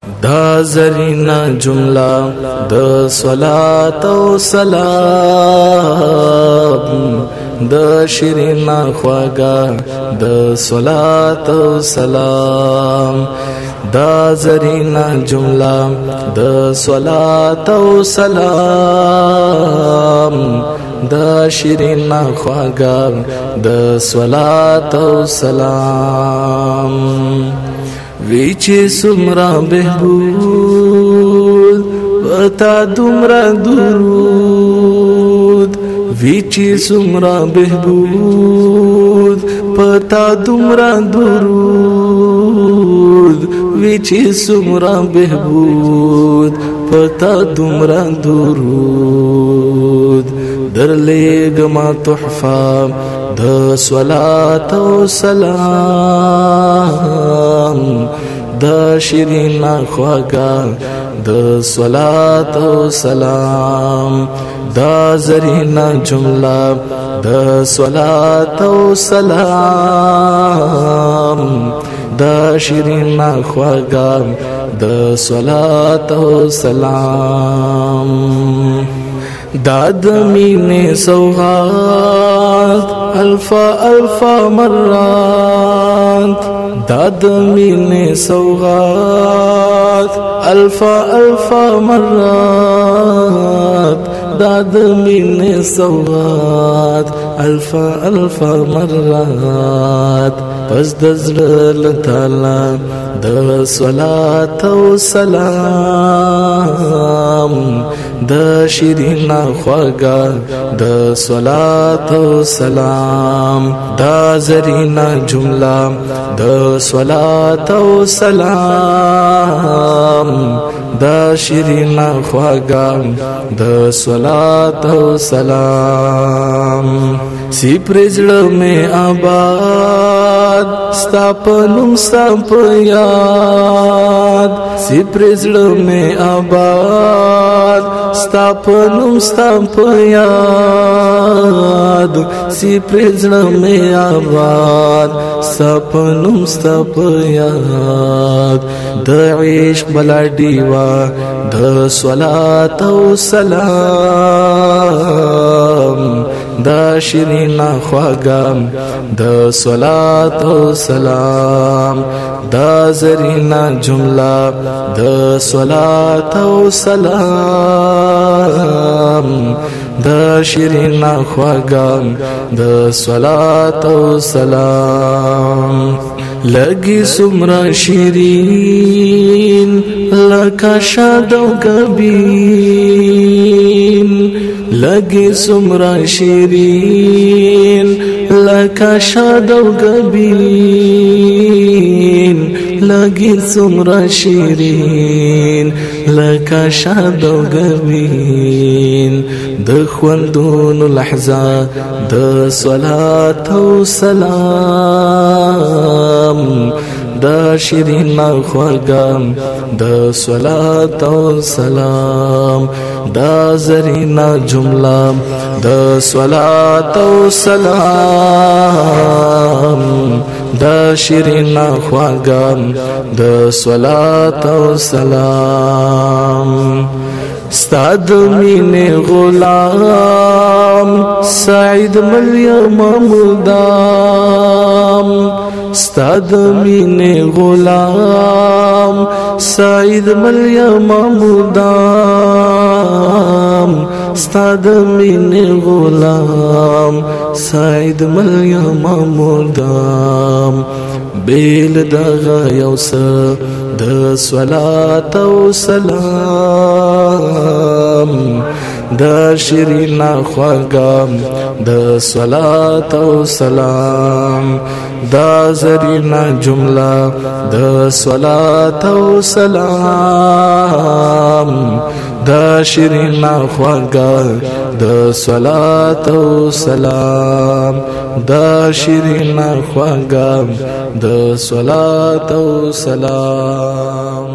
دا زرینا جمله د صلات او سلام د شیرینا خواږه د صلات او سلام دا زرینا جمله د صلات او سلام دا شیرینا خواږه د صلات او سلام ویچه سمرا بهبود وتا دمرا درود ویچه سمرا بهبود پتا دمرا درود ویچه سمرا بهبود پتا دمرا درود در لګما تحفه د صلات او سلام د شیرینا خواږه د صلات او سلام دا زرینا جمله د صلات او سلام دا شیرینا خواږه د صلات او سلام داد مینه سوغات الفا الفا مرات داد مینه سوغات الفا الفا مرات داد مینه سوغات الفا الفا مرات پس دزرل تعالی د صلات او سلام د شیرینا خواږه د صلات او سلام دا زرینا جمله د صلات او سلام دا شیرینا خواږه د صلات او سلام سی پرزړه می آباد ستاپنم ستاپ یاد سی پرزړه می آباد ستاپنم ستاپ یاد سی پرزړه می آباد ستاپنم ستاپ یاد د عشق بلا دیوا د صلات او سلام دا شیرینا خواږه د صلات او سلام دا زرینا جمله د صلات او سلام دا شیرینا خواږه د صلات او سلام لګي سمرا شیرین لکه شاد او کبین لګي سمرا شیرین لکه شاد او کبین لګي سمرا شیرین لکه شاد او کبین د خوندونو لحظه د صلات او سلام دا شیرینا خواږه د صلات او سلام دا زرینا جمله د صلات او سلام دا شیرینا خواږه د صلات او سلام استاد مینه غلام سعید مریم مدام استاد مینه غلام سعید مریم مدام استاد مینه غلام سعید مریم مدام بیل دغه یوس د صلات او سلام دا شیرینا خواږه د صلات او سلام دا زرینا جمله د صلات او سلام دا شیرینا خواږه د صلات او سلام دا شیرینا خواږه د صلات او سلام